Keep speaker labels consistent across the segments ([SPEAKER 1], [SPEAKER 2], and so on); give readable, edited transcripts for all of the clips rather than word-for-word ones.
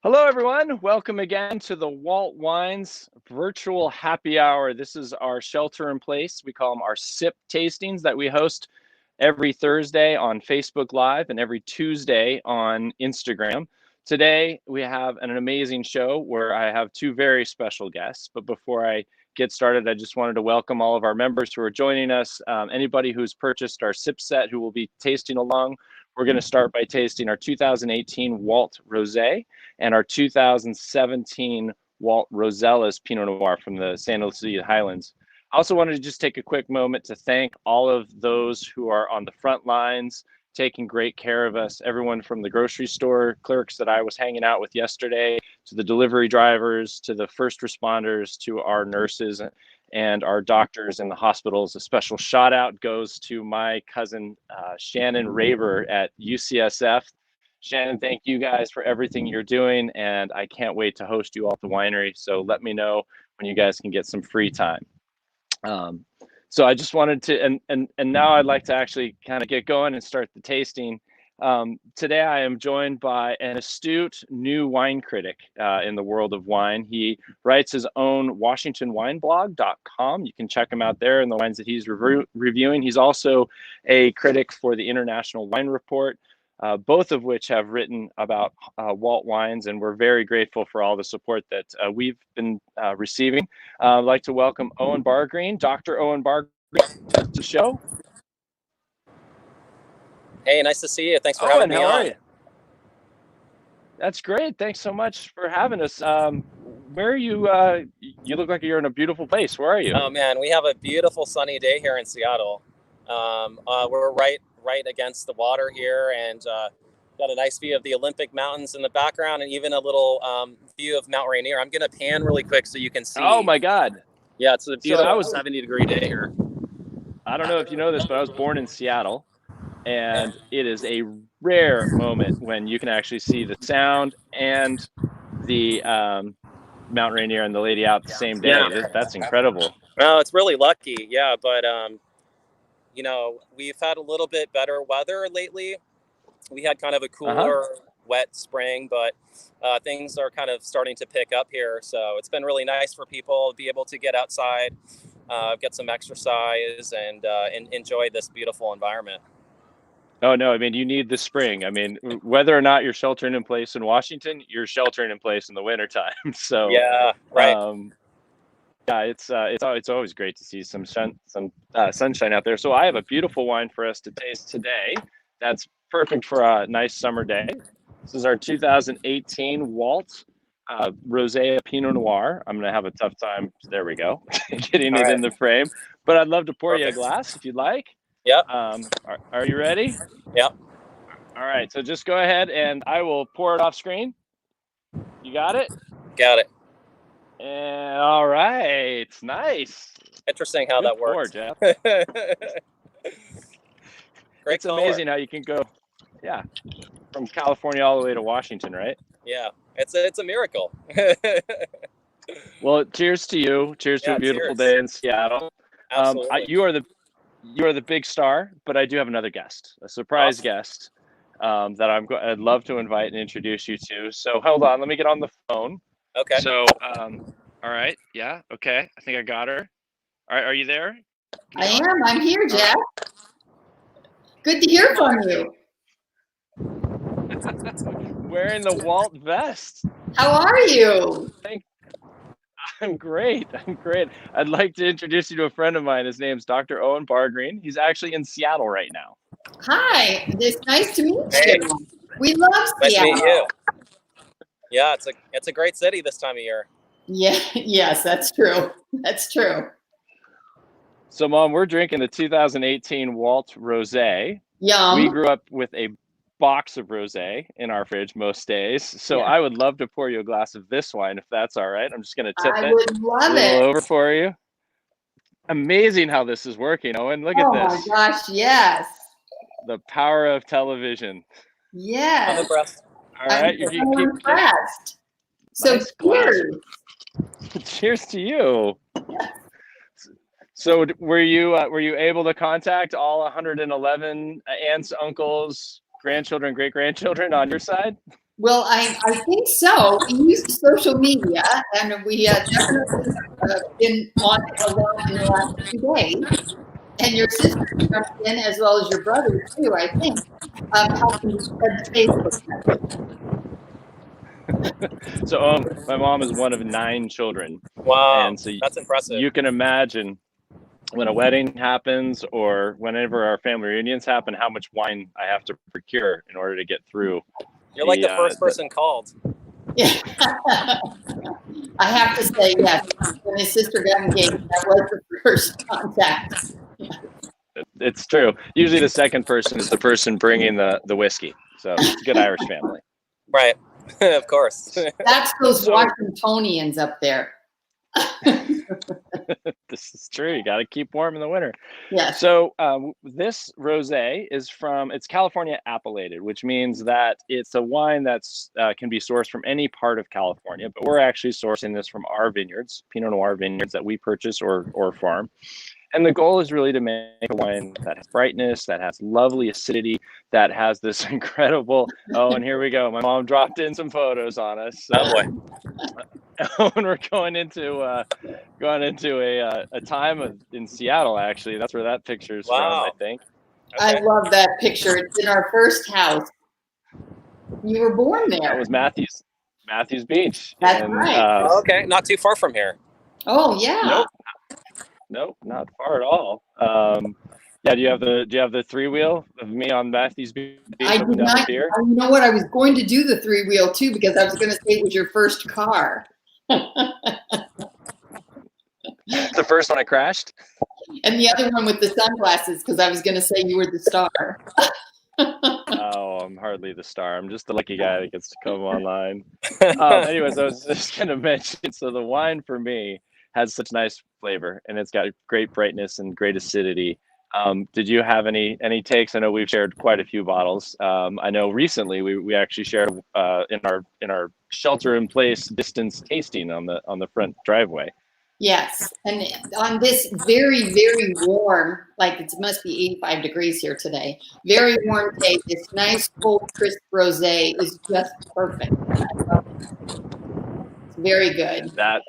[SPEAKER 1] Hello, everyone. Welcome again to the Walt Wines virtual happy hour. This is our shelter in place. We call them our sip tastings that we host every Thursday on Facebook Live and every Tuesday on Instagram. Today, we have an amazing show where I have two very special guests. But before I get started, I just wanted to welcome all of our members who are joining us. Anybody who's purchased our sip set who will be tasting along. We're going to start by tasting our 2018 Walt Rosé and our 2017 Walt Rosellas Pinot Noir from the Santa Lucia Highlands. I also wanted to just take a quick moment to thank all of those who are on the front lines, taking great care of us, everyone from the grocery store clerks that I was hanging out with yesterday, to the delivery drivers, to the first responders, to our nurses and our doctors in the hospitals. A special shout out goes to my cousin, Shannon Raber at UCSF. Shannon, thank you guys for everything you're doing, and I can't wait to host you all at the winery. So let me know when you guys can get some free time. So I just wanted to, and now I'd like to actually kind of get going and start the tasting. Today I am joined by an astute new wine critic in the world of wine. He writes his own WashingtonWineblog.com. You can check him out there and the wines that he's reviewing. He's also a critic for the International Wine Report. Both of which have written about Walt wines, and we're very grateful for all the support that we've been receiving. I'd like to welcome Owen Bargreen, Dr. Owen Bargreen, to the show.
[SPEAKER 2] Hey, nice to see you. Thanks for having me on.
[SPEAKER 1] How are you? That's great. Thanks so much for having us. Where are you? You look like you're in a beautiful place. Where are you?
[SPEAKER 2] Oh man, we have a beautiful sunny day here in Seattle. We're right against the water here, and got a nice view of the Olympic Mountains in the background, and even a little view of Mount Rainier. I'm gonna pan really quick so you can see.
[SPEAKER 1] Oh my God!
[SPEAKER 2] Yeah, it's a beautiful 70-degree day here.
[SPEAKER 1] I don't know if you know this, but I was born in Seattle, and it is a rare moment when you can actually see the sound and the Mount Rainier and the Lady out the same day. Yeah. That's incredible.
[SPEAKER 2] Well, it's really lucky, yeah, but we've had a little bit better weather lately. We had kind of a cooler, wet spring, but things are kind of starting to pick up here. So it's been really nice for people to be able to get outside, get some exercise, and enjoy this beautiful environment.
[SPEAKER 1] Oh, no, I mean, you need the spring. I mean, whether or not you're sheltering in place in Washington, you're sheltering in place in the wintertime. So,
[SPEAKER 2] yeah, right.
[SPEAKER 1] Yeah, it's always great to see some sunshine out there. So I have a beautiful wine for us to taste today. That's perfect for a nice summer day. This is our 2018 Walt Rosé Pinot Noir. I'm gonna have a tough time. There we go, getting it in the frame. But I'd love to pour you a glass if you'd like.
[SPEAKER 2] Yep.
[SPEAKER 1] Are you ready?
[SPEAKER 2] Yep.
[SPEAKER 1] All right. So just go ahead and I will pour it off screen. You got it?
[SPEAKER 2] Got it.
[SPEAKER 1] And all right, nice.
[SPEAKER 2] Interesting how that works.
[SPEAKER 1] Jeff.
[SPEAKER 2] Great
[SPEAKER 1] it's amazing how you can go, from California all the way to Washington, right?
[SPEAKER 2] Yeah, it's a miracle.
[SPEAKER 1] Well, cheers to you. Cheers to a beautiful day in Seattle.
[SPEAKER 2] Absolutely.
[SPEAKER 1] You are the big star, but I do have another guest, a surprise guest that I'd love to invite and introduce you to. So hold on, let me get on the phone.
[SPEAKER 2] Okay.
[SPEAKER 1] So, all right. Yeah. Okay. I think I got her. All right. Are you there?
[SPEAKER 3] I am. I'm here, Jeff. Good to hear from you.
[SPEAKER 1] Wearing the Walt vest.
[SPEAKER 3] How are you?
[SPEAKER 1] I'm great. I'd like to introduce you to a friend of mine. His name's Dr. Owen Bargreen. He's actually in Seattle right now.
[SPEAKER 3] Hi. It's nice to meet you. We love Seattle.
[SPEAKER 2] Nice to meet you. Yeah, it's a great city this time of year.
[SPEAKER 3] Yeah, yes, that's true. That's true.
[SPEAKER 1] So, Mom, we're drinking the 2018 Walt Rosé.
[SPEAKER 3] Yum.
[SPEAKER 1] We grew up with a box of rosé in our fridge most days. So I would love to pour you a glass of this wine if that's all right. I'm just going to tip it
[SPEAKER 3] a little
[SPEAKER 1] over for you. Amazing how this is working, Owen. Look at this.
[SPEAKER 3] Oh my gosh, yes.
[SPEAKER 1] The power of television.
[SPEAKER 3] Yes.
[SPEAKER 2] I'm impressed.
[SPEAKER 1] All right,
[SPEAKER 3] I'm impressed. So
[SPEAKER 1] nice
[SPEAKER 3] cheers.
[SPEAKER 1] Cheers to you. Yes. So were you able to contact all 111 aunts, uncles, grandchildren, great-grandchildren on your side?
[SPEAKER 3] Well, I think so. We use social media, and we definitely been on it a lot in the last few days. And your sister jumped in as well as your brother too, I think, helping to spread the Facebook message.
[SPEAKER 1] So my mom is one of 9 children.
[SPEAKER 2] Wow,
[SPEAKER 1] And so
[SPEAKER 2] that's impressive.
[SPEAKER 1] you can imagine when a wedding happens or whenever our family reunions happen, how much wine I have to procure in order to get through.
[SPEAKER 2] You're like the first person called.
[SPEAKER 3] Yeah. I have to say, yes, when his sister got engaged, that was the first contact. Yeah.
[SPEAKER 1] It's true. Usually the second person is the person bringing the whiskey. So it's a good Irish family.
[SPEAKER 2] Right. Of course.
[SPEAKER 3] That's those Washingtonians up there.
[SPEAKER 1] This is true. You got to keep warm in the winter.
[SPEAKER 3] Yeah.
[SPEAKER 1] So this rosé is it's California appellated, which means that it's a wine that's can be sourced from any part of California. But we're actually sourcing this from our vineyards, Pinot Noir vineyards that we purchase or farm. And the goal is really to make a wine that has brightness, that has lovely acidity, that has this incredible. Oh, and here we go. My mom dropped in some photos on us. So.
[SPEAKER 2] Oh boy.
[SPEAKER 1] When we're going into a time in Seattle, actually, that's where that picture is from, I think.
[SPEAKER 3] Okay. I love that picture. It's in our first house. You were born there.
[SPEAKER 1] That was Matthews Beach.
[SPEAKER 3] That's right.
[SPEAKER 2] Okay, not too far from here.
[SPEAKER 3] Oh yeah.
[SPEAKER 1] Nope, not far at all. Yeah, do you have the 3-wheel of me on Matthews Beach?
[SPEAKER 3] I did not. You know what? I was going to do the 3-wheel too because I was going to say it was your first car.
[SPEAKER 1] The first one I crashed.
[SPEAKER 3] And the other one with the sunglasses because I was going to say you were the star.
[SPEAKER 1] Oh, I'm hardly the star. I'm just the lucky guy that gets to come online. Anyways, I was just going to mention, so the wine for me has such nice flavor and it's got great brightness and great acidity. Did you have any takes? I know we've shared quite a few bottles. I know recently we actually shared in our shelter in place distance tasting on the front driveway.
[SPEAKER 3] Yes, and on this very, very warm, like it must be 85 degrees here today, very warm day, this nice, cold, crisp rosé is just perfect. It's very good.
[SPEAKER 1] That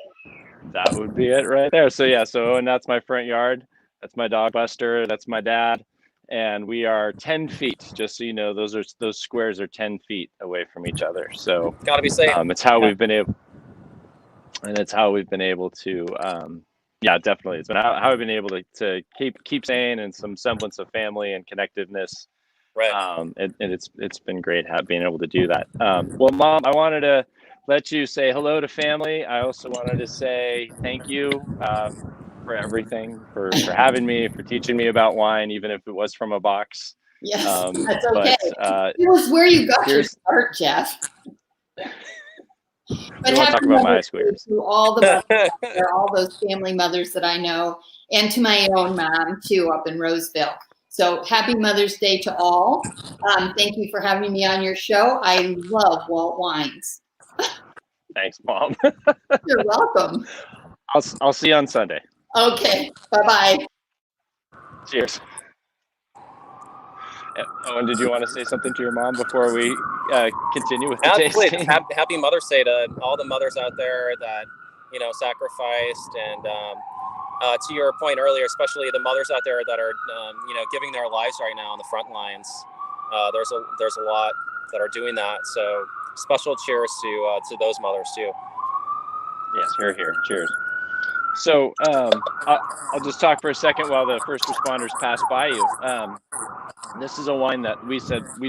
[SPEAKER 1] would be it right there. So yeah, and that's my front yard. That's my dog Buster. That's my dad. And we are 10 feet, just so you know, those squares are 10 feet away from each other. So
[SPEAKER 2] gotta be safe.
[SPEAKER 1] It's how we've been able. And it's how we've been able to, yeah, definitely. It's been how we've been able to keep sane and some semblance of family and connectiveness.
[SPEAKER 2] Right.
[SPEAKER 1] And it's been great being able to do that. Well, Mom, I wanted to let you say hello to family. I also wanted to say thank you for everything, for having me, for teaching me about wine, even if it was from a box.
[SPEAKER 3] Yes, that's okay. It was where you got your start, Jeff. But
[SPEAKER 1] we won't talk about my squares.
[SPEAKER 3] To all the mothers, all those family mothers that I know, and to my own mom too, up in Roseville. So happy Mother's Day to all. Thank you for having me on your show. I love Walt Wines.
[SPEAKER 1] Thanks, Mom.
[SPEAKER 3] You're welcome.
[SPEAKER 1] I'll see you on Sunday.
[SPEAKER 3] Okay. Bye-bye.
[SPEAKER 1] Cheers. Owen, did you want to say something to your mom before we continue with the tasting?
[SPEAKER 2] Happy Mother's Day to all the mothers out there that, sacrificed. And to your point earlier, especially the mothers out there that are, giving their lives right now on the front lines. There's a lot that are doing that. So special cheers to those mothers too.
[SPEAKER 1] Yes, here. Cheers. So I'll just talk for a second while the first responders pass by you. This is a wine that we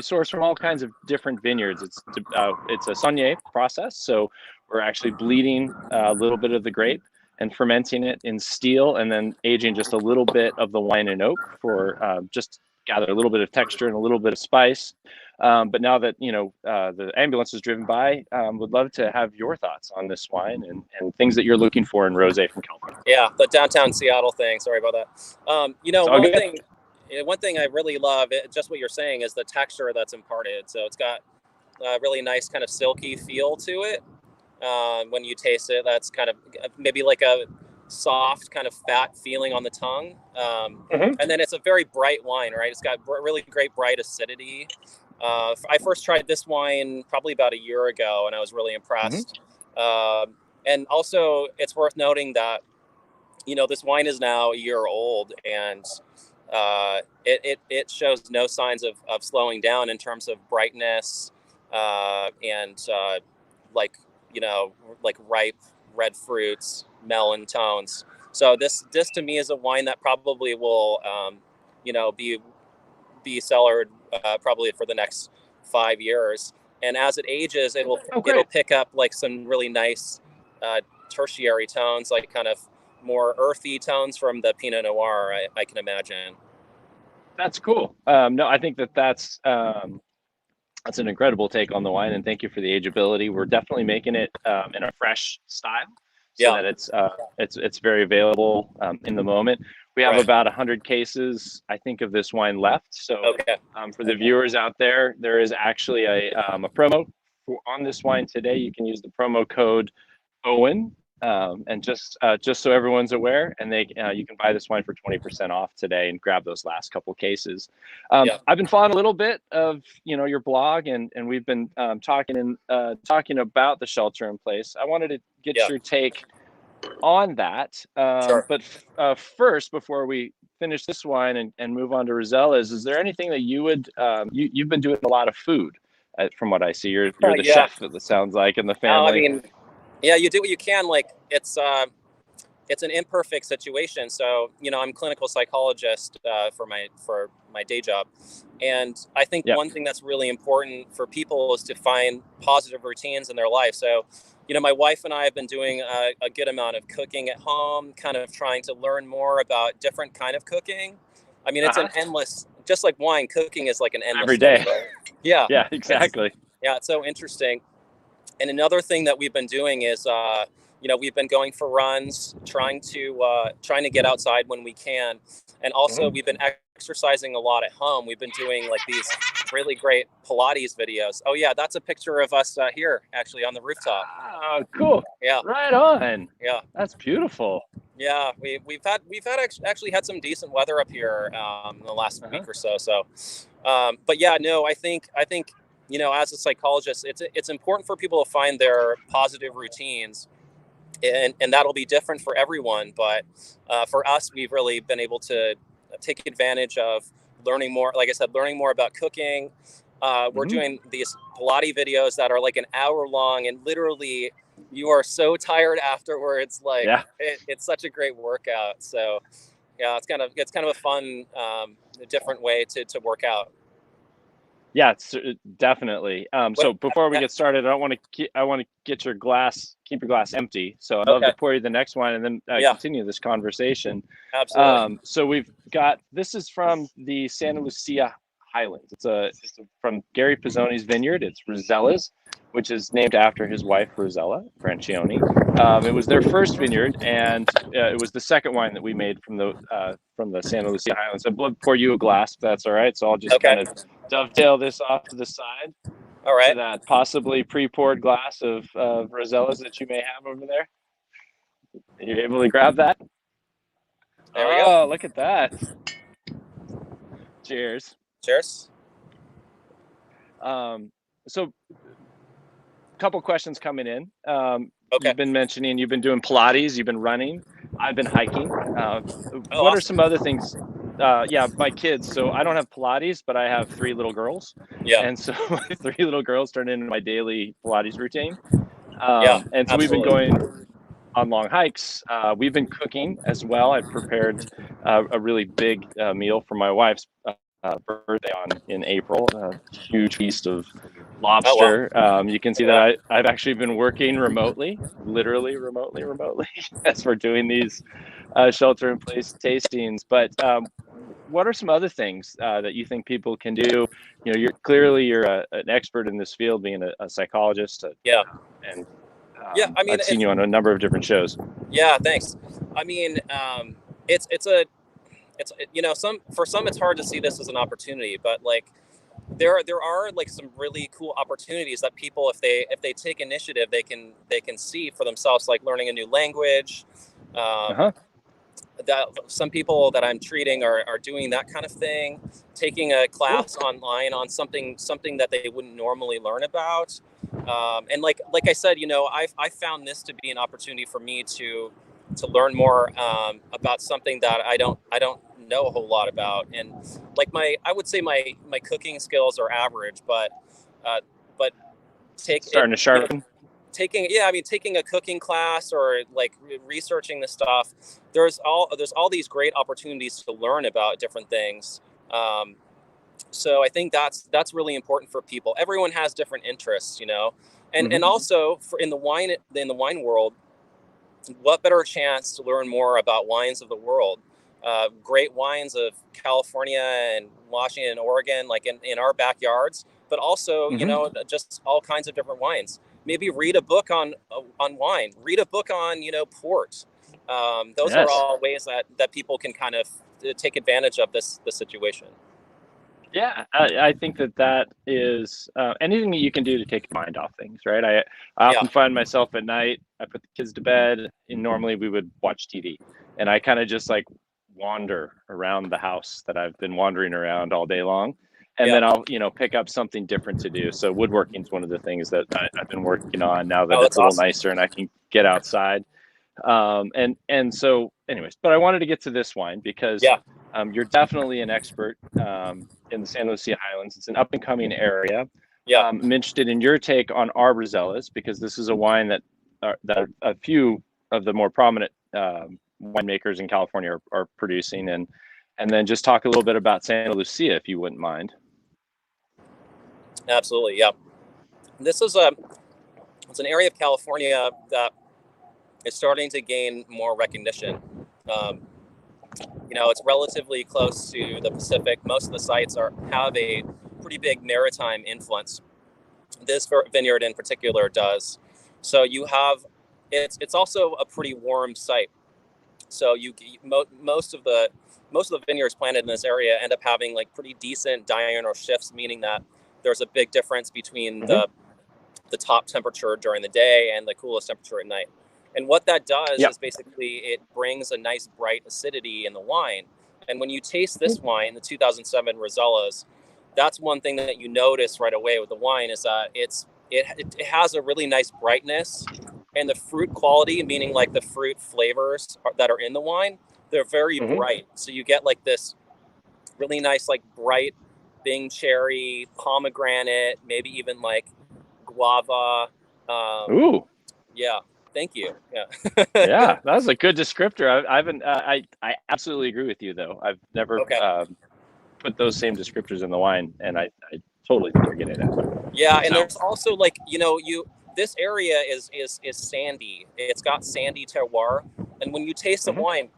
[SPEAKER 1] source from all kinds of different vineyards. It's a Saunier process, so we're actually bleeding a little bit of the grape and fermenting it in steel, and then aging just a little bit of the wine in oak for just gather a little bit of texture and a little bit of spice. But now that the ambulance is driven by, would love to have your thoughts on this wine and things that you're looking for in rosé from California.
[SPEAKER 2] Yeah, the downtown Seattle thing. Sorry about that. One thing I really love, just what you're saying, is the texture that's imparted. So it's got a really nice kind of silky feel to it. When you taste it, that's kind of maybe like a soft kind of fat feeling on the tongue. And then it's a very bright wine, right? It's got really great bright acidity. I first tried this wine probably about a year ago, and I was really impressed. And also, it's worth noting that, you know, this wine is now a year old, and it shows no signs of slowing down in terms of brightness, and like, you know, like ripe red fruits, melon tones. So this to me is a wine that probably will, you know, be cellared probably for the next 5 years. And as it ages, it'll pick up like some really nice tertiary tones, like kind of more earthy tones from the Pinot Noir, I can imagine.
[SPEAKER 1] That's cool. No, I think that's an incredible take on the wine, and thank you for the ageability. We're definitely making it in a fresh style, so that it's very available in the moment. We have about 100 cases, I think, of this wine left. So for the viewers out there, there is actually a promo on this wine today. You can use the promo code Owen, and just so everyone's aware, and you can buy this wine for 20% off today and grab those last couple cases. I've been following a little bit of, you know, your blog, and we've been talking about the shelter in place. I wanted to get your take on that. But first, before we finish this wine and move on to Rosellas, is there anything that you would you've been doing a lot of food, from what I see? You're the chef, it sounds like, in the family.
[SPEAKER 2] I mean, yeah, you do what you can. Like, it's an imperfect situation. So, you know, I'm a clinical psychologist for my day job, and I think one thing that's really important for people is to find positive routines in their life. So, you know, my wife and I have been doing a good amount of cooking at home, kind of trying to learn more about different kind of cooking. I mean, it's an endless, just like wine, cooking is like an endless
[SPEAKER 1] every day.
[SPEAKER 2] Right? Yeah.
[SPEAKER 1] Yeah, exactly.
[SPEAKER 2] It's so interesting. And another thing that we've been doing is, you know, we've been going for runs, trying to get outside when we can. And also we've been exercising a lot at home. We've been doing like these really great Pilates videos. Oh yeah, that's a picture of us here, actually, on the rooftop.
[SPEAKER 1] Oh, cool. Yeah. Right on.
[SPEAKER 2] Yeah.
[SPEAKER 1] That's beautiful.
[SPEAKER 2] Yeah, we've actually had some decent weather up here in the last week or so. So, but yeah, no, I think, you know, as a psychologist, it's important for people to find their positive routines, and that'll be different for everyone. But for us, we've really been able to take advantage of learning more. Like I said, learning more about cooking. We're doing these Pilates videos that are like an hour long, and literally you are so tired afterwards. Like it's such a great workout. So yeah, it's kind of a fun, different way to work out.
[SPEAKER 1] Yeah, it's definitely. So before we get started, I want to keep your glass empty. So I'd love to pour you the next wine and then continue this conversation.
[SPEAKER 2] Absolutely.
[SPEAKER 1] So this is from the Santa Lucia Highlands. It's from Gary Pizzoni's vineyard. It's Rosellas, which is named after his wife, Rosella Francione. It was their first vineyard, and it was the second wine that we made from the Santa Lucia Highlands. I'd love to pour you a glass, if that's all right. So I'll just kind of dovetail this off to the side.
[SPEAKER 2] All right.
[SPEAKER 1] To that possibly pre-poured glass of Rosellas that you may have over there. Are you able to grab that?
[SPEAKER 2] There we go.
[SPEAKER 1] Oh, look at that. Cheers.
[SPEAKER 2] Cheers.
[SPEAKER 1] So a couple questions coming in. You've been mentioning you've been doing Pilates, you've been running, I've been hiking. What are some other things? My kids. So I don't have Pilates, but I have 3 little girls. Yeah. And so my 3 little girls turned into my daily Pilates routine. And so we've been going on long hikes. We've been cooking as well. I prepared a really big meal for my wife's birthday in April. A huge feast of lobster. Oh, wow. You can see that I've actually been working remotely, literally remotely, as we're doing these shelter-in-place tastings. But what are some other things that you think people can do? You know, you're an expert in this field, being a psychologist. And I mean, I've seen you on a number of different shows.
[SPEAKER 2] Yeah, thanks. I mean, it's you know, for some it's hard to see this as an opportunity, but like there are like some really cool opportunities that people, if they take initiative, they can see for themselves, like learning a new language, that some people that I'm treating are doing that kind of thing, taking a class online on something that they wouldn't normally learn about. And like I said, I found this to be an opportunity for me to learn more about something that I don't know a whole lot about. And like I would say my cooking skills are average, but
[SPEAKER 1] starting to sharpen.
[SPEAKER 2] Taking a cooking class or like researching the stuff, there's all these great opportunities to learn about different things. So I think that's really important for people. Everyone has different interests, and also in the wine world, what better chance to learn more about wines of the world? Great wines of California and Washington and Oregon, like in our backyards, but also, just all kinds of different wines. Maybe read a book on wine, read a book on, port. Those are all ways that people can kind of take advantage of the situation.
[SPEAKER 1] Yeah, I think that is anything that you can do to take your mind off things, right? I often find myself at night, I put the kids to bed, and normally we would watch TV. And I kind of just like wander around the house that I've been wandering around all day long. And then I'll, pick up something different to do. So woodworking is one of the things that I've been working on now that it's a little nicer and I can get outside. And so anyways, but I wanted to get to this wine because you're definitely an expert in the Santa Lucia Highlands. It's an up and coming area. I'm interested in your take on our Rosellas because this is a wine that a few of the more prominent winemakers in California are producing, and then just talk a little bit about Santa Lucia if you wouldn't mind.
[SPEAKER 2] Absolutely, yeah. This is it's an area of California that is starting to gain more recognition. It's relatively close to the Pacific. Most of the sites have a pretty big maritime influence. This vineyard in particular does. So you have it's also a pretty warm site. So most of the vineyards planted in this area end up having like pretty decent diurnal shifts, meaning that there's a big difference between the top temperature during the day and the coolest temperature at night. And what that does is basically it brings a nice bright acidity in the wine. And when you taste this wine, the 2007 Rosellas, that's one thing that you notice right away with the wine is that it has a really nice brightness, and the fruit quality, meaning like the fruit flavors that are in the wine, they're very bright. So you get like this really nice, like bright Bing cherry, pomegranate, maybe even like guava.
[SPEAKER 1] Ooh.
[SPEAKER 2] Yeah. Thank you. Yeah.
[SPEAKER 1] Yeah, that was a good descriptor. I absolutely agree with you though. I've never put those same descriptors in the wine, and I totally think you're getting it.
[SPEAKER 2] Yeah, and there's also like this area is sandy. It's got sandy terroir, and when you taste the wine,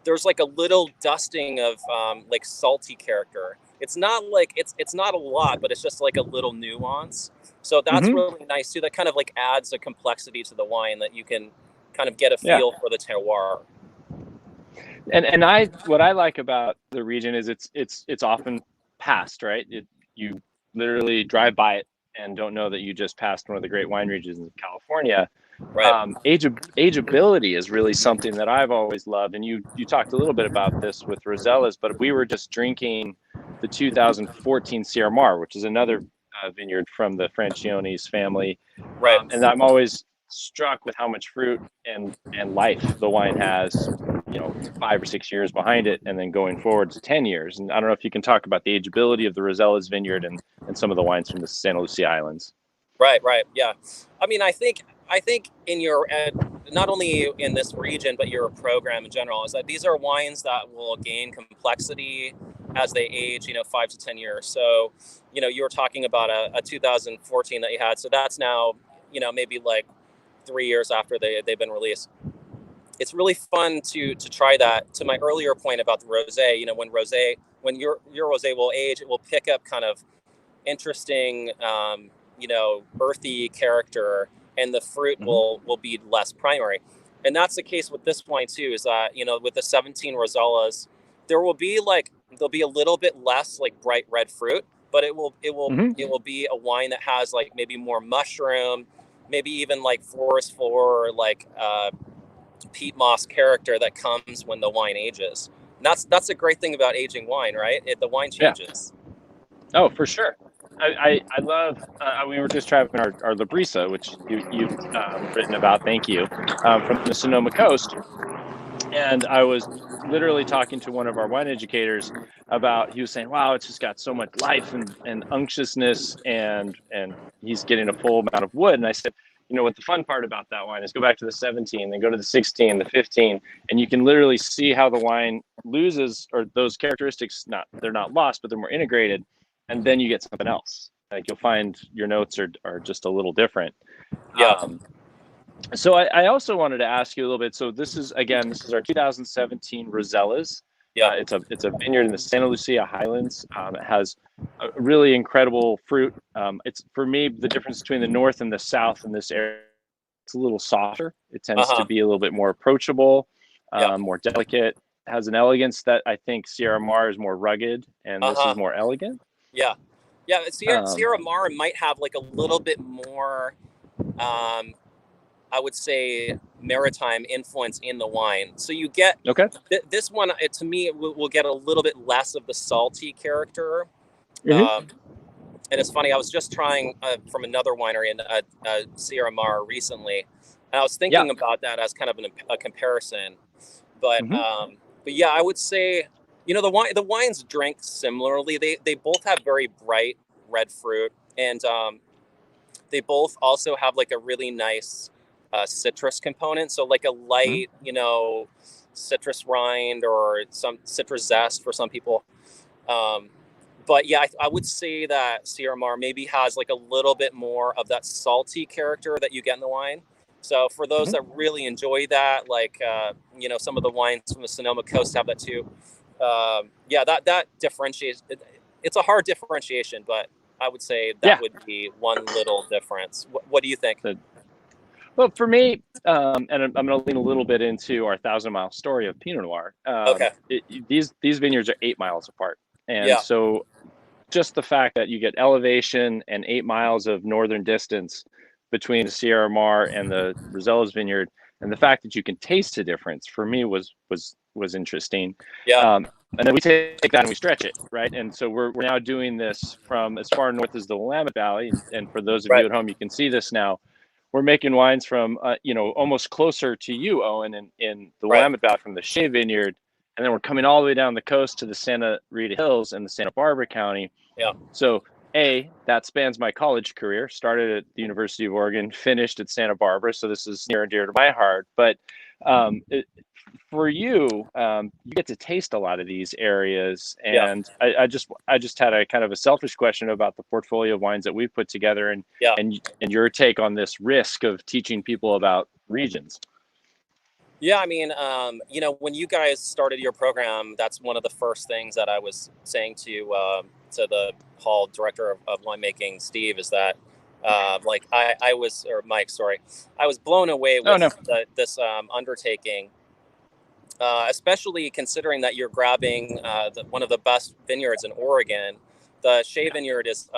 [SPEAKER 2] there's like a little dusting of like salty character. It's not like it's not a lot, but it's just like a little nuance. So that's really nice too. That kind of like adds a complexity to the wine that you can kind of get a feel for the terroir.
[SPEAKER 1] And what I like about the region is it's often passed, right? You literally drive by it and don't know that you just passed one of the great wine regions in California.
[SPEAKER 2] Right.
[SPEAKER 1] Ageability is really something that I've always loved, and you talked a little bit about this with Rosellas, but we were just drinking the 2014 Sierra Mar, which is another vineyard from the Franchione's family.
[SPEAKER 2] Right.
[SPEAKER 1] And I'm always struck with how much fruit and life the wine has, 5 or 6 years behind it, and then going forward to 10 years. And I don't know if you can talk about the ageability of the Rosellas vineyard and some of the wines from the Santa Lucia Islands.
[SPEAKER 2] Right. Yeah. I mean, I think in your not only in this region but your program in general is that these are wines that will gain complexity as they age, 5 to 10 years. So, you were talking about a 2014 that you had. So that's now, maybe like 3 years after they've been released. It's really fun to try that. To my earlier point about the rosé, when your rosé will age, it will pick up kind of interesting, earthy character, and the fruit will be less primary. And that's the case with this wine too, is that, with the 17 Rosellas, there'll be a little bit less like bright red fruit, but it will be a wine that has like maybe more mushroom, maybe even like forest floor, or like peat moss character that comes when the wine ages. And that's a great thing about aging wine, right? The wine changes.
[SPEAKER 1] Oh, for sure. I love, we were just trying our Labrisa, which you've written about, thank you, from the Sonoma Coast. And I was literally talking to one of our wine educators about, he was saying, wow, it's just got so much life and unctuousness, and he's getting a full amount of wood. And I said, you know what the fun part about that wine is, go back to the 17, then go to the 16, the 15, and you can literally see how the wine loses, or those characteristics, they're not lost, but they're more integrated. And then you get something else. Like you'll find your notes are just a little different.
[SPEAKER 2] Yeah.
[SPEAKER 1] So I also wanted to ask you a little bit. So this is our 2017 Rosellas.
[SPEAKER 2] Yeah.
[SPEAKER 1] It's a vineyard in the Santa Lucia Highlands. It has a really incredible fruit. It's, for me, the difference between the north and the south in this area, it's a little softer. It tends to be a little bit more approachable, more delicate. It has an elegance that I think Sierra Mar is more rugged, and this is more elegant.
[SPEAKER 2] Yeah. Yeah. Sierra Mar might have like a little bit more, I would say, maritime influence in the wine. So you get this one, to me, will get a little bit less of the salty character. And it's funny, I was just trying from another winery in Sierra Mar recently, and I was thinking about that as kind of a comparison. But yeah, I would say, you know, the wines drink similarly. They both have very bright red fruit, and they both also have like a really nice citrus component. So like a light, you know, citrus rind or some citrus zest for some people. But yeah, I would say that Sierra Mar maybe has like a little bit more of that salty character that you get in the wine. So for those that really enjoy that, like, you know, some of the wines from the Sonoma Coast have that too. Yeah, that differentiates. It's a hard differentiation, but I would say that would be one little difference. What do you think?
[SPEAKER 1] Well, for me, and I'm going to lean a little bit into our 1,000-mile story of Pinot Noir. These vineyards are 8 miles apart. And so just the fact that you get elevation and 8 miles of northern distance between the Sierra Mar and the Rosellas vineyard, and the fact that you can taste the difference, for me was interesting. And then we take that and we stretch it, right? And so we're now doing this from as far north as the Willamette Valley. And for those of you at home, you can see this now. We're making wines from, you know, almost closer to you, Owen, in the Willamette Valley from the Shea Vineyard. And then we're coming all the way down the coast to the Santa Rita Hills and the Santa Barbara County. So that spans my college career. Started at the University of Oregon, finished at Santa Barbara. So this is near and dear to my heart. But for you, you get to taste a lot of these areas. And I just had a kind of a selfish question about the portfolio of wines that we've put together, and your take on this risk of teaching people about regions.
[SPEAKER 2] Yeah, I mean, you know, when you guys started your program, that's one of the first things that I was saying to the hall director of winemaking, Steve, is that like I was, or Mike, sorry, I was blown away with this undertaking, especially considering that you're grabbing one of the best vineyards in Oregon. The Shea Vineyard is,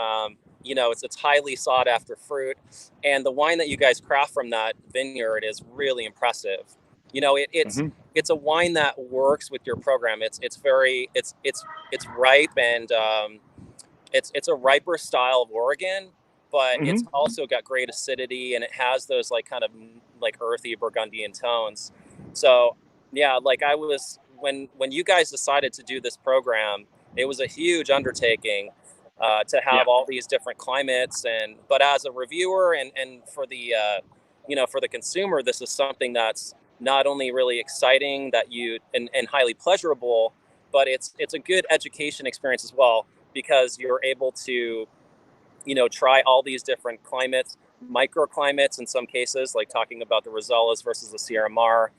[SPEAKER 2] you know, it's highly sought after fruit, and the wine that you guys craft from that vineyard is really impressive. You know, it's a wine that works with your program. It's ripe, and it's a riper style of Oregon, but it's also got great acidity, and it has those like kind of like earthy Burgundian tones. So yeah, like I was, when you guys decided to do this program, it was a huge undertaking to have all these different climates, but as a reviewer and for the you know, for the consumer, this is something that's not only really exciting and highly pleasurable, but it's a good education experience as well, because you're able to, you know, try all these different climates, microclimates in some cases, like talking about the Rosellas versus the Sierra Mar.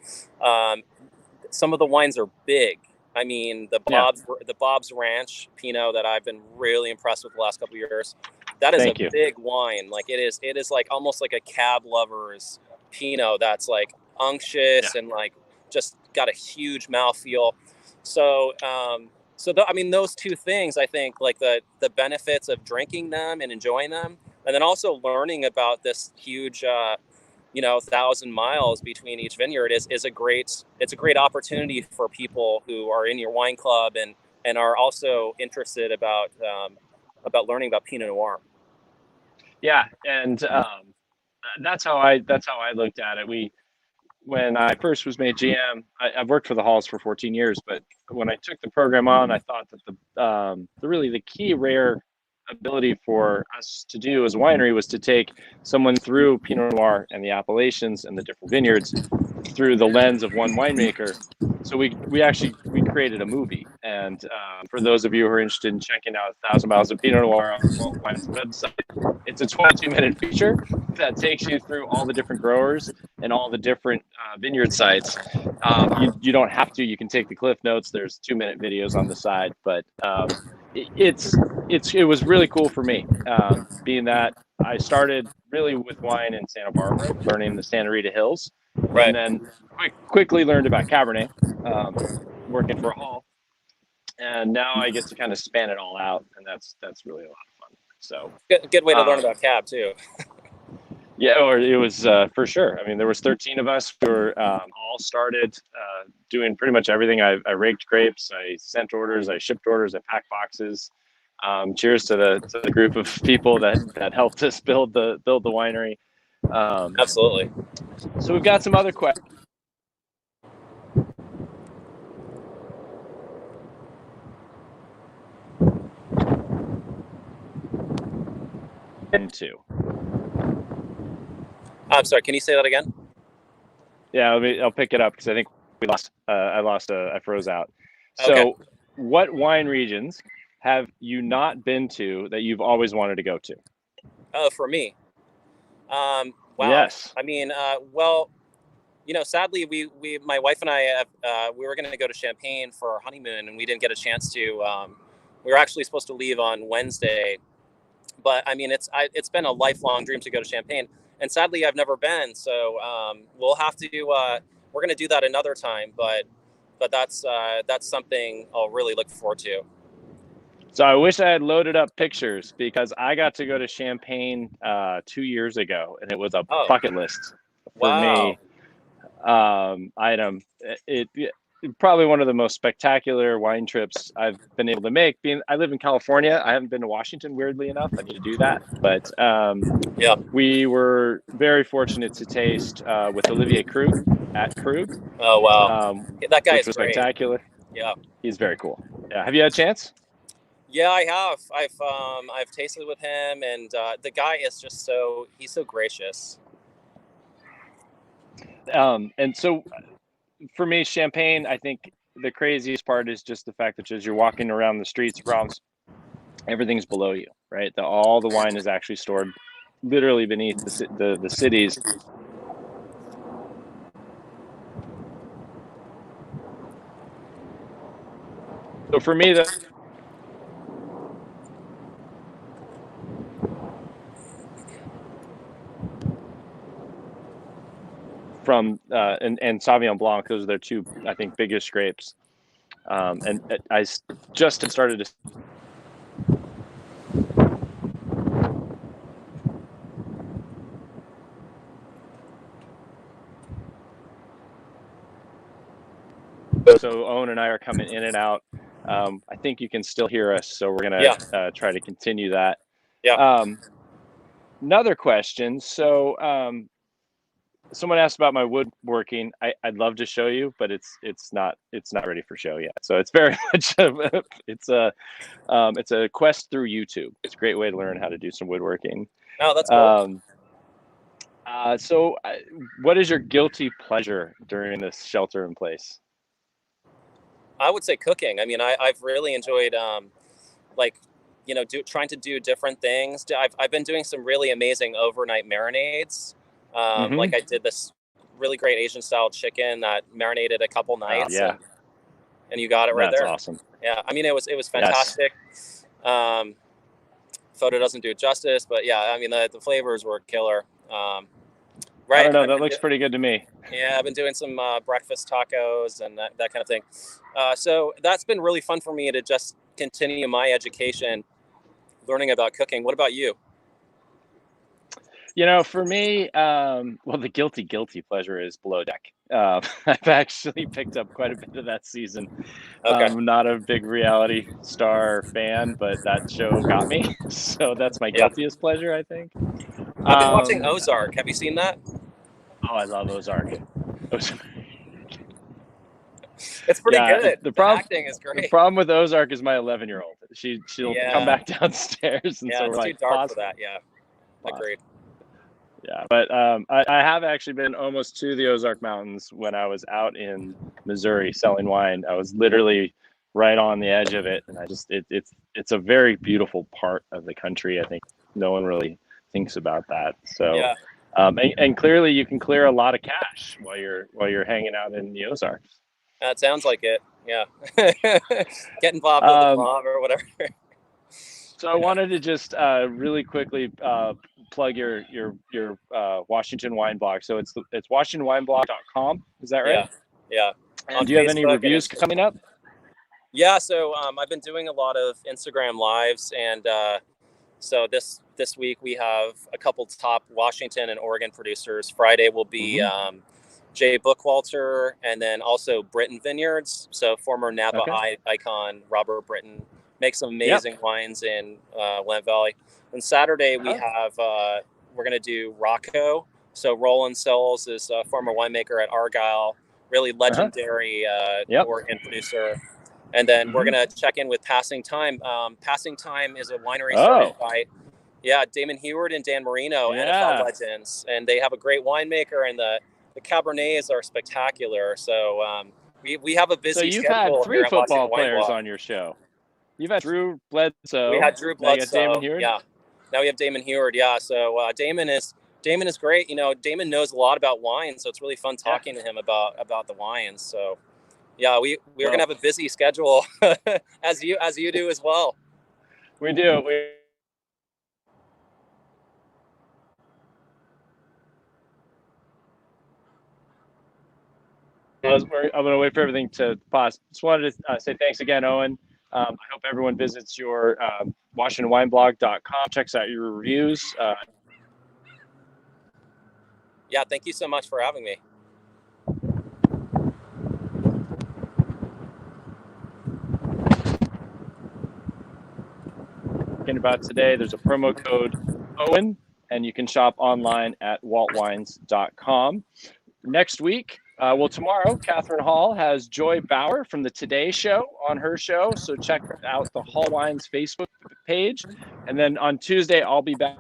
[SPEAKER 2] Some of the wines are big. I mean, the Bob's Ranch Pinot that I've been really impressed with the last couple of years, that is big wine. Like it is like almost like a cab lover's Pinot that's like unctuous and like just got a huge mouthfeel. So I mean, those two things, I think, like the benefits of drinking them and enjoying them, and then also learning about this huge 1,000 miles between each vineyard is a great opportunity for people who are in your wine club and are also interested about learning about Pinot Noir.
[SPEAKER 1] Yeah, and that's how I looked at it. When I first was made GM, I've worked for the Halls for 14 years, but when I took the program on, I thought that the key rare ability for us to do as a winery was to take someone through Pinot Noir and the appellations and the different vineyards through the lens of one winemaker. So we created a movie, and for those of you who are interested in checking out 1,000 Miles of Pinot Noir on the Walt Wine's website, it's a 22-minute feature that takes you through all the different growers and all the different vineyard sites. You don't have to. You can take the cliff notes. There's 2-minute videos on the side, but it was really cool for me, being that I started really with wine in Santa Barbara, learning the Santa Rita Hills,
[SPEAKER 2] Right.
[SPEAKER 1] and then quickly learned about Cabernet, working for a hall, and now I get to kind of span it all out, and that's really a lot of fun. So
[SPEAKER 2] good way to learn about Cab too.
[SPEAKER 1] Yeah, or it was for sure. I mean, there was 13 of us who were all started doing pretty much everything. I raked grapes, I sent orders, I shipped orders, I packed boxes. Cheers to the group of people that helped us build the winery.
[SPEAKER 2] Absolutely.
[SPEAKER 1] So we've got some other questions.
[SPEAKER 2] I'm sorry, can you say that again?
[SPEAKER 1] Yeah, I'll pick it up because I think we lost. I froze out. So,
[SPEAKER 2] Okay.
[SPEAKER 1] What wine regions have you not been to that you've always wanted to go to?
[SPEAKER 2] Oh, for me. Wow.
[SPEAKER 1] Yes.
[SPEAKER 2] I mean, well, sadly, my wife and I, we were going to go to Champagne for our honeymoon, and we didn't get a chance to. We were actually supposed to leave on Wednesday, but I mean, it's been a lifelong dream to go to Champagne, and sadly, I've never been. So we'll have to. We're going to do that another time, but that's something I'll really look forward to.
[SPEAKER 1] So I wish I had loaded up pictures because I got to go to Champagne 2 years ago, and it was a bucket list for me item. It probably one of the most spectacular wine trips I've been able to make. I live in California. I haven't been to Washington, weirdly enough. I need to do that. But we were very fortunate to taste with Olivier Krug at Krug.
[SPEAKER 2] Oh, wow. That guy is great.
[SPEAKER 1] Spectacular.
[SPEAKER 2] Yeah.
[SPEAKER 1] He's very cool. Yeah. Have you had a chance?
[SPEAKER 2] Yeah, I have. I've tasted with him, and the guy is just he's so gracious.
[SPEAKER 1] And so for me, Champagne, I think the craziest part is just the fact that as you're walking around the streets of Provence, everything's below you, right? All the wine is actually stored literally beneath the cities. So for me, from and Sauvignon Blanc, those are their two, I think, biggest grapes. And I just started to. So Owen and I are coming in and out. I think you can still hear us, so we're gonna try to continue that.
[SPEAKER 2] Yeah.
[SPEAKER 1] Another question. So someone asked about my woodworking. I'd love to show you, but it's not ready for show yet. So it's very much it's a quest through YouTube. It's a great way to learn how to do some woodworking.
[SPEAKER 2] Oh, that's cool.
[SPEAKER 1] So what is your guilty pleasure during this shelter in place?
[SPEAKER 2] I would say cooking. I mean, I've really enjoyed trying to do different things. I've been doing some really amazing overnight marinades. Like I did this really great Asian style chicken that marinated a couple nights.
[SPEAKER 1] Yeah.
[SPEAKER 2] And you got it right there.
[SPEAKER 1] That's awesome.
[SPEAKER 2] Yeah. I mean, it was fantastic. Yes. Photo doesn't do it justice, but yeah, I mean, the flavors were killer. Right.
[SPEAKER 1] I don't know. That looks pretty good to me.
[SPEAKER 2] Yeah. I've been doing some breakfast tacos and that kind of thing. So that's been really fun for me to just continue my education, learning about cooking. What about you?
[SPEAKER 1] For me, well, the guilty pleasure is Below Deck. I've actually picked up quite a bit of that season.
[SPEAKER 2] Okay.
[SPEAKER 1] Not a big reality star fan, but that show got me. So that's my
[SPEAKER 2] Yeah.
[SPEAKER 1] guiltiest pleasure, I think.
[SPEAKER 2] I've been watching Ozark. Have you seen that?
[SPEAKER 1] Oh, I love Ozark.
[SPEAKER 2] It's pretty
[SPEAKER 1] Yeah,
[SPEAKER 2] good.
[SPEAKER 1] the
[SPEAKER 2] The acting is
[SPEAKER 1] The
[SPEAKER 2] great.
[SPEAKER 1] problem with Ozark is my 11-year-old. She'll come back downstairs, and
[SPEAKER 2] Yeah,
[SPEAKER 1] so
[SPEAKER 2] it's
[SPEAKER 1] we're
[SPEAKER 2] too
[SPEAKER 1] like,
[SPEAKER 2] dark
[SPEAKER 1] pause.
[SPEAKER 2] for that. Yeah, agreed.
[SPEAKER 1] Yeah, but I have actually been almost to the Ozark Mountains when I was out in Missouri selling wine. I was literally right on the edge of it, and it's a very beautiful part of the country. I think no one really thinks about that. So,
[SPEAKER 2] Yeah,
[SPEAKER 1] and clearly you can clear a lot of cash while you're hanging out in the Ozarks.
[SPEAKER 2] that sounds like it. Yeah, get involved with the mob or whatever.
[SPEAKER 1] So I wanted to just really quickly plug your Washington Wine Blog. So it's WashingtonWineblog.com. Is that right?
[SPEAKER 2] Yeah.
[SPEAKER 1] And do you have any reviews coming up?
[SPEAKER 2] Yeah. So I've been doing a lot of Instagram lives, and so this week we have a couple top Washington and Oregon producers. Friday will be Jay Bookwalter, and then also Britton Vineyards. So former Napa icon Robert Britton makes some amazing wines in Willamette Valley. And Saturday we have we're going to do Rocco. So Roland Sells is a former winemaker at Argyle, really legendary Oregon producer. And then we're going to check in with Passing Time. Passing Time is a winery started by Damon Heward and Dan Marino, NFL legends, and they have a great winemaker, and the Cabernets are spectacular. So we have a busy schedule.
[SPEAKER 1] So you've had 3 football players on your show. You've had Drew Bledsoe.
[SPEAKER 2] We had Drew Bledsoe.
[SPEAKER 1] Damon Heward.
[SPEAKER 2] Yeah. Now we have Damon Heward. Yeah. So Damon is great. Damon knows a lot about wine, so it's really fun talking to him about the wines. So yeah, we're gonna have a busy schedule as you do as well.
[SPEAKER 1] We do. I'm going to wait for everything to pause. Just wanted to say thanks again, Owen. I hope everyone visits your WashingtonWineblog.com, checks out your reviews.
[SPEAKER 2] Yeah, thank you so much for having me.
[SPEAKER 1] About today, there's a promo code Owen, and you can shop online at waltwines.com. Next week, tomorrow, Catherine Hall has Joy Bauer from the Today Show on her show, so check out the Hall Wines Facebook page. And then on Tuesday, I'll be back